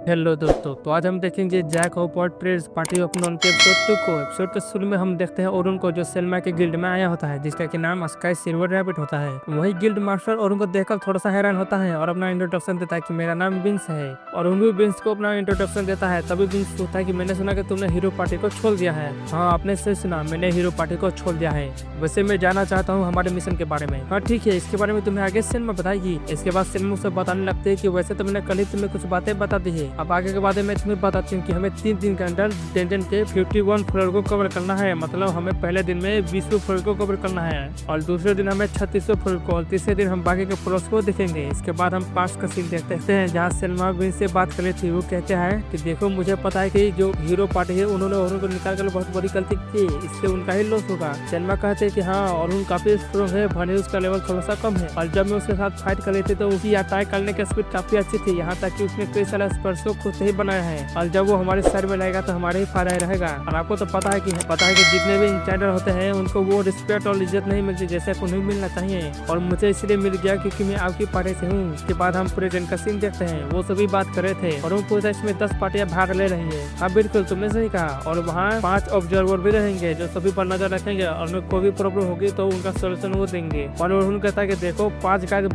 Hello दोस्तों, तो आज हम देखेंगे जैक हॉपर्ट प्रेस पार्टी ऑफ नॉन के एपिसोड 2 को। एपिसोड के शुरू में हम देखते हैं अरुण को, जो सेल्मा के गिल्ड में आया होता है, जिसका कि नाम स्काई सिल्वर रैबिट होता है। वही गिल्ड मास्टर अरुण को देखकर थोड़ा सा हैरान होता है और अपना इंट्रोडक्शन देता है कि मेरा नाम बिंस है। और अरुण भी बिंस को अपना इंट्रोडक्शन देता है। तभी बिंस पूछता है कि मैंने सुना कि तुमने हीरो पार्टी को छोड़ दिया है। हाँ, आपने सही सुना, मैंने हीरो पार्टी को छोड़ दिया है। वैसे मैं जानना चाहता हूँ हमारे मिशन के बारे में। हाँ ठीक है, इसके बारे में तुम्हें आगे सेल्मा बताएगी। इसके बाद सेल्मा उसे बताने लगती है कि वैसे तो मैंने कल ही तुम्हें कुछ बातें बता दी है। अब आगे के बारे में मैं तुम्हें बताती हूँ कि हमें 3 दिन के अंदर डेंजन के 51 फ्लोर को कवर करना है। मतलब हमें पहले दिन में 20 फ्लोर को कवर करना है और दूसरे दिन हमें 36 फ्लोर को और तीसरे दिन हम बाकी के फ्लोर्स को देखेंगे। इसके बाद हम पास का सीन देखते हैं जहाँ सेल्मा विन से बात कर रही थी। वो कहते हैं कि देखो, मुझे पता है कि जो हीरो पार्टी है उन्होंने अरुण को निकाल कर बहुत बड़ी गलती की, इससे उनका ही लॉस होगा। सेल्मा कहते हैं कि हाँ, अरुण काफी स्ट्रॉन्ग है, भले उसका लेवल थोड़ा सा कम है। और जब मैं उसके साथ फाइट कर रही थी तो उसकी अटैक करने की स्पीड काफी अच्छी थी, यहाँ तक कि उसने कई सारे स्पर्श को खुद से ही बनाया है। और जब वो हमारे शहर में रहेगा तो हमारे ही फायदा रहेगा। और आपको तो पता है कि जितने भी इंसाइडर होते हैं उनको वो रिस्पेक्ट और इज्जत नहीं मिलती जैसे उन्हें मिलना चाहिए, और मुझे इसलिए मिल गया क्योंकि मैं आपकी पार्टी से हूँ। उसके बाद हम पूरे दिन का सीन देखते हैं। वो सभी बात कर रहे थे और वो पूछा इसमें 10 पार्टियां भाग ले रही है। हाँ बिल्कुल, तुमने सही कहा। और वहाँ 5 ऑब्जर्वर भी रहेंगे जो सभी पर नजर रखेंगे और उन्हें कोई भी प्रॉब्लम होगी तो उनका सोल्यूशन वो देंगे। और उन्होंने कहता है कि देखो, 5 गाइड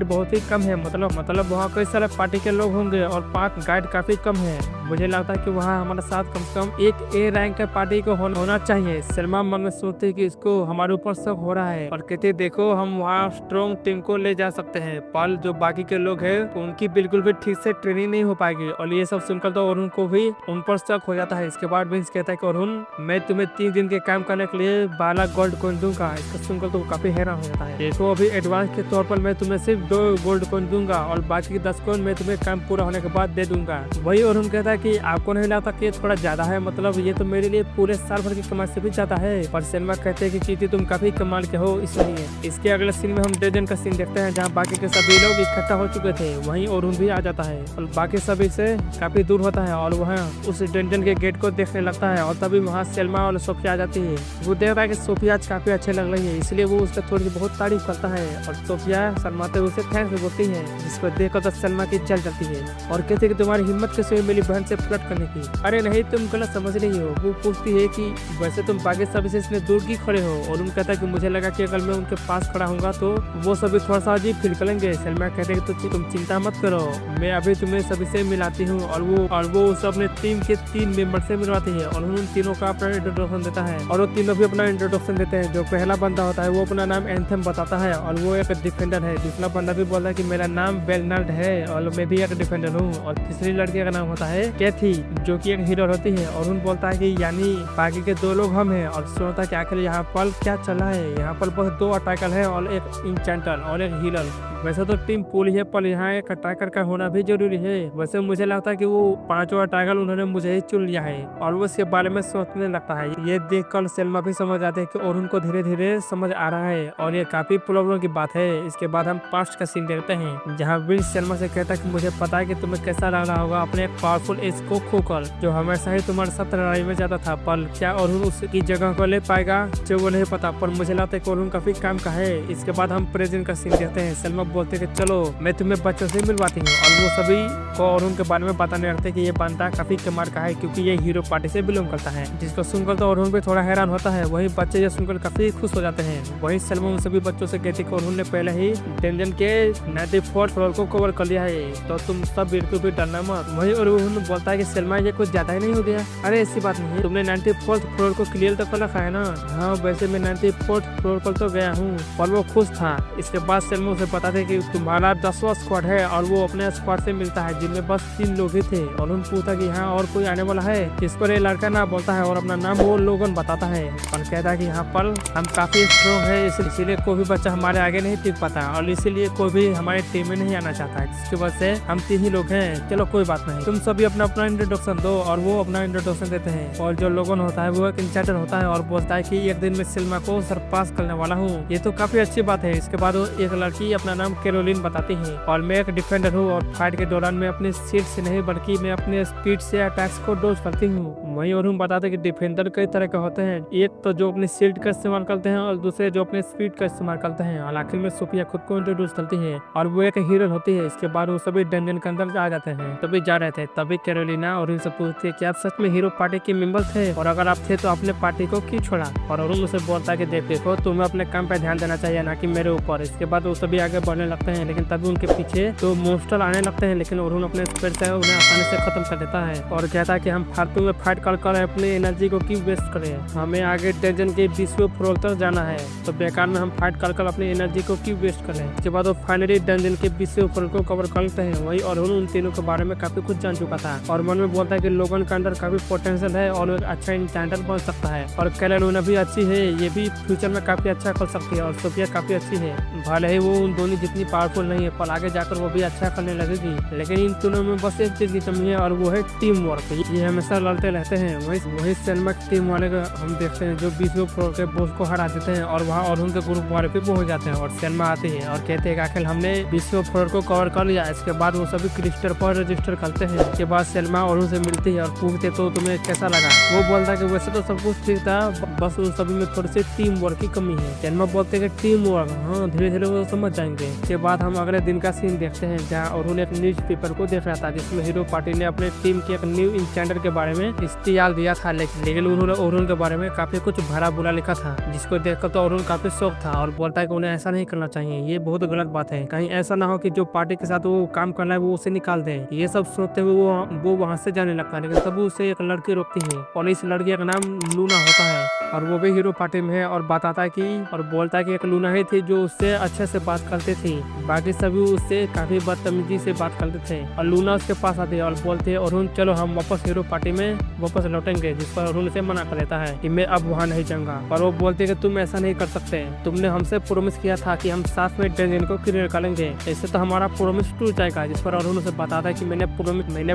बहुत ही कम है। मतलब वहाँ कई सारे पार्टी के लोग होंगे और 5 गाइड काफी कम है। मुझे लगता है कि वहाँ हमारे साथ कम से कम एक ए रैंक का पार्टी को होना चाहिए। सलमा मन में सोचते कि इसको हमारे ऊपर शक हो रहा है और कहते देखो, हम वहाँ स्ट्रॉन्ग टीम को ले जा सकते हैं, पर जो बाकी के लोग हैं उनकी बिल्कुल भी ठीक से ट्रेनिंग नहीं हो पाएगी। और ये सब सुनकर तो अरुण को भी उन पर शक हो जाता है। इसके बाद विंस कहता है कि अरुण, मैं तुम्हें 3 दिन के काम करने के लिए 12 गोल्ड कॉइन दूंगा। इसको सुनकर तो काफी हैरान हो जाता है। देखो, अभी एडवांस के तौर पर मैं तुम्हें सिर्फ 2 गोल्ड कॉइन दूंगा और बाकी 10 कॉइन मैं तुम्हें काम पूरा होने के बाद दे दूंगा। वही अरुण कहता है कि आपको नहीं लगता कि थोड़ा ज्यादा है? मतलब ये तो मेरे लिए पूरे साल भर की कमाई से भी ज्यादा है। पर सेल्मा कहते हैं कि चीटी, तुम काफी कमाल के हो, इसलिए। इसके अगले सीन में हम डेजन का सीन देखते हैं जहाँ बाकी के सभी लोग इकट्ठा हो चुके थे। वहीं अरुण भी आ जाता है और बाकी सभी से काफी दूर होता है और वहाँ उस डेंजन के गेट को देखने लगता है। और तभी वहाँ सेल्मा और सोफिया आ जाती है। वो देख रहा है कि सोफिया आज काफी अच्छे लग रही है, इसलिए वो उसका थोड़ी बहुत तारीफ करता है और सोफिया शर्माते हुए उसे थैंक्स बोलती है, जिसको देखकर तो सलमा की जल जाती है और कहते कि तुम्हारी हिम्मत कैसे हुई मेरी बहन से फ्लर्ट करने की? अरे नहीं, तुम गलत समझ रही हो। वो पूछती है कि वैसे तुम बाकी सभी से इतने दूर की खड़े हो? और उन कहता है कि मुझे लगा कि अगर मैं उनके पास खड़ा हूँगा तो वो सभी थोड़ा सा अजीब फील करेंगे। सलमा कहते हैं कि तुम चिंता मत करो, मैं अभी तुम्हें सभी से मिलाती हूँ। और वो उस अपने टीम के 3 मेंबर से मिलवाती है और उन तीनों का अपना इंट्रोडक्शन देता है और वो तीनों भी अपना इंट्रोडक्शन देते हैं। जो पहला बंदा होता है वो अपना नाम एंथम बताता है और वो एक डिफेंडर है। दूसरा बंदा भी बोलता है कि मेरा नाम बेलनार्ड है और मैं भी एक डिफेंडर हूँ। और तीसरी लड़की का नाम होता है कैथी, जो कि एक हीरो होती है। और उन बोलता है कि यानी बाकी के 2 लोग हम हैं। और सोचता है कि आखिर यहाँ पर क्या चला है? यहाँ पर बस 2 अटैकर है और एक इंचेंटर और एक हीलर। वैसे तो टीम पूल है, पर यहाँ एक अटैकर का होना भी जरूरी है। वैसे मुझे लगता है कि वो 5 अटैकर उन्होंने मुझे ही चुन लिया है। और वो इसके बारे में सोचने लगता है। ये देखकर सेल्मा भी समझ आते हैं कि और उनको धीरे धीरे समझ आ रहा है और ये काफी प्रॉब्लम की बात है। इसके बाद हम पास्ट का सीन देखते हैं जहाँ विंस सेल्मा से कहता है कि मुझे पता है कि तुम्हें कैसा लग रहा होगा अपने पावरफुल एज को खोकर, जो हमेशा ही तुम्हारे साथ लड़ाई में जाता था। पर क्या अरुण उसकी जगह को ले पाएगा? जो वो नहीं पता, पर मुझे लगता है कि अरुण काफी काम का है। इसके बाद हम प्रेजेंट का सीन देखते हैं। सेल्मा बोलते हैं कि चलो मैं तुम्हें बच्चों से मिलवाती हूँ। और वो सभी को अरुण के बारे में बताने लगते हैं कि ये बंदा काफी कमाल का है क्योंकि ये हीरो पार्टी से बिलोंग करता है, जिसको सुनकर तो अरुण भी थोड़ा हैरान होता है। वही बच्चे ये सुनकर काफी खुश हो जाते हैं। वही सेल्मा उन सभी बच्चों से कहती कि अरुण ने पहले ही डेंजन के 94 फ्लोर को कवर कर लिया है, तो तुम सब बिल्कुल भी डरना मत। वही अरुण बोलता है कि सेल्मा, ये कुछ ज्यादा ही नहीं हो गया? अरे ऐसी बात नहीं, तुमने 94 फ्लोर को क्लियर तो कर रखा है ना? हाँ, वैसे मैं 94 फ्लोर पर तो गया हूँ। और वो खुश था। इसके बाद सेल्मा उसे बताते कि तुम्हारा 10वां स्क्वाड है और वो अपने स्क्वाड से मिलता है जिनमें बस 3 लोग ही थे। और उन पूछा कि हाँ और कोई आने वाला है? इस पर ये लड़का ना बोलता है और अपना नाम वो लोगन बताता है और कहता है कि यहाँ पर हम काफी स्ट्रॉन्ग है, इसीलिए कोई भी बच्चा हमारे आगे नहीं टिक पाता और इसीलिए कोई भी हमारी टीम में नहीं आना चाहता है, जिसकी वजह से हम 3 ही लोग हैं। चलो कोई बात नहीं, तुम सभी अपना अपना इंट्रोडक्शन दो। और वो अपना इंट्रोडक्शन देते हैं। और जो लोगन होता है वो एक इंचार्जर होता है और बोलता है कि एक दिन में सेल्मा को सरपास करने वाला हूँ। ये तो काफी अच्छी बात है। इसके बाद वो एक लड़की अपना नाम कैरोलिन बताती है और मैं एक डिफेंडर हूँ और फाइट के दौरान मैं अपने सीट से नहीं बल्कि मैं अपने स्पीड से अटैक्स को डोज करती हूँ। वही और हम बताते कि डिफेंडर कई तरह के होते हैं, एक तो जो अपनी शील्ड का इस्तेमाल करते हैं और दूसरे जो अपने स्पीड का इस्तेमाल करते हैं। और आखिर में सोफिया खुद को इंट्रोड्यूस करती है और वो एक हीरो होती है। इसके बाद वो सभी डंजन के अंदर आ जाते हैं। तभी जा रहे थे, तभी कैरोलिना अरुण से पूछती है कि आप सच में हीरो पार्टी के मेंबर थे, और अगर आप थे तो आपने पार्टी को क्यों छोड़ा। और अरुण उसे बोलता है कि देखो तुम्हें अपने काम पे ध्यान देना चाहिए, ना कि मेरे ऊपर। इसके बाद वो सभी आगे बढ़ने लगते हैं, लेकिन तभी उनके पीछे तो मॉन्स्टर आने लगते हैं, लेकिन अरुण अपने स्पीड से उन्हें आसानी से खत्म कर देता है और कहता है कि हम फालतू में फाइट कर अपनी एनर्जी को क्यों वेस्ट करें, हमें आगे डंजन के 20वें फ्लोर तक जाना है, तो बेकार में हम फाइट कर अपनी एनर्जी को क्यों वेस्ट करें। इसके बाद वो फाइनली डंजन के 20वें फ्लोर को कवर करते हैं। वही अरुण उन तीनों के बारे में काफी कुछ जान चुका था और मन में बोलता है कि लोगन के अंदर काफी पोटेंशियल है और एक अच्छा इंटेंडर बन सकता है, और कैरोलिना भी अच्छी है, ये भी फ्यूचर में काफी अच्छा कर सकती है, और सोफिया काफी अच्छी है। भले ही वो उन दोनों जितनी पावरफुल नहीं है, पर आगे जाकर वो भी अच्छा करने लगेगी। लेकिन इन तीनों में बस एक चीज की कमी है और वो है टीम वर्क। ये हमेशा लड़ते रहते हैं। वही सेल्मा टीम वाले को हम देखते हैं जो 20वें फ्लोर के बॉस को हरा देते हैं और वहाँ अरुण के ग्रुप वाले पे पहुंच जाते हैं, और सेल्मा आती है और कहते हैं आखिर हमने 20वें फ्लोर को कवर कर लिया। इसके बाद वो सभी क्रिस्टल पर रजिस्टर करते हैं। इसके बाद सेल्मा अरुण से मिलती है और पूछते तो तुम्हें कैसा लगा। वो बोलता है कि वैसे तो सब कुछ ठीक था, बस उन सभी में थोड़ी सी टीम वर्क की कमी है। सेल्मा बोलते हैं कि टीम वर्क, हाँ धीरे धीरे वो समझ जाएंगे। इसके बाद हम अगले दिन का सीन देखते हैं जहाँ अरुण एक न्यूज पेपर को देख रहा था जिसमें हीरो पार्टी ने अपने टीम के एक न्यू इंस्टेंडर के बारे में इश्तिहार दिया था, लेकिन उन्होंने अरुण के बारे में काफी कुछ भरा बुरा लिखा था, जिसको देखकर तो अरुण काफी शौक था और बोलता है कि उन्हें ऐसा नहीं करना चाहिए, ये बहुत गलत बात है, कहीं ऐसा ना हो कि जो पार्टी के साथ वो काम करना है वो उसे निकाल दे। ये सब सोचते हुए वो वहाँ से जाने लगता है, लेकिन तब उसे एक लड़की रोकती है और इस लड़की का नाम लूना होता है और वो भी हीरो पार्टी में है और बताता है कि और बोलता है कि एक लूना ही थी जो उससे अच्छे से बात करती थी, बाकी सभी उससे काफी बदतमीजी से बात करते थे। और लूना उसके पास आती है और बोलती है अरुण चलो हम वापस हीरो पार्टी में वापस लौटेंगे, जिस पर अरुण से मना कर देता है कि मैं अब वहाँ नहीं जाऊंगा। पर वो बोलती है कि तुम ऐसा नहीं कर सकते, तुमने हमसे प्रॉमिस किया था कि हम साथ में डंजन को क्लियर करेंगे, ऐसे तो हमारा प्रॉमिस टूट जाएगा। जिस पर अरुण उसे बताता है कि मैंने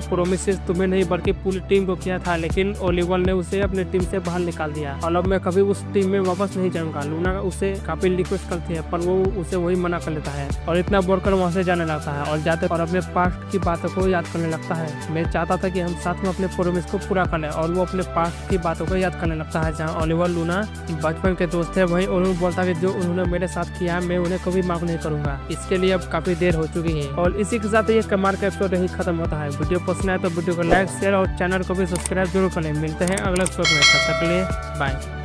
प्रॉमिस तुम्हें नहीं बल्कि पूरी टीम को किया था, लेकिन ओलिवर ने उसे अपनी टीम से बाहर निकाल दिया और अब मैं कभी उस टीम में वापस नहीं जाऊंगा। लूना उसे काफी रिक्वेस्ट करती है पर वो उसे वही मना कर लेता है और इतना बोलकर वहाँ से जाने लगता है और जाते और अपने पास्ट की बातों को याद करने लगता है। मैं चाहता था कि हम साथ में अपने प्रॉमिस को पूरा कर लें और वो अपने पास्ट की बातों को याद करने लगता है। जहाँ ओलिवर लूना बचपन के दोस्त है, वहीं उन्होंने बोलता है कि जो उन्होंने मेरे साथ किया मैं उन्हें कभी माफ नहीं करूंगा। इसके लिए अब काफी देर हो चुकी है और इसी के साथ ये कमाल का एपिसोड यही खत्म होता है। वीडियो पसंद आए तो वीडियो को लाइक शेयर और चैनल को भी सब्सक्राइब जरूर करें। मिलते हैं अगले एपिसोड में, तब तक के लिए बाय।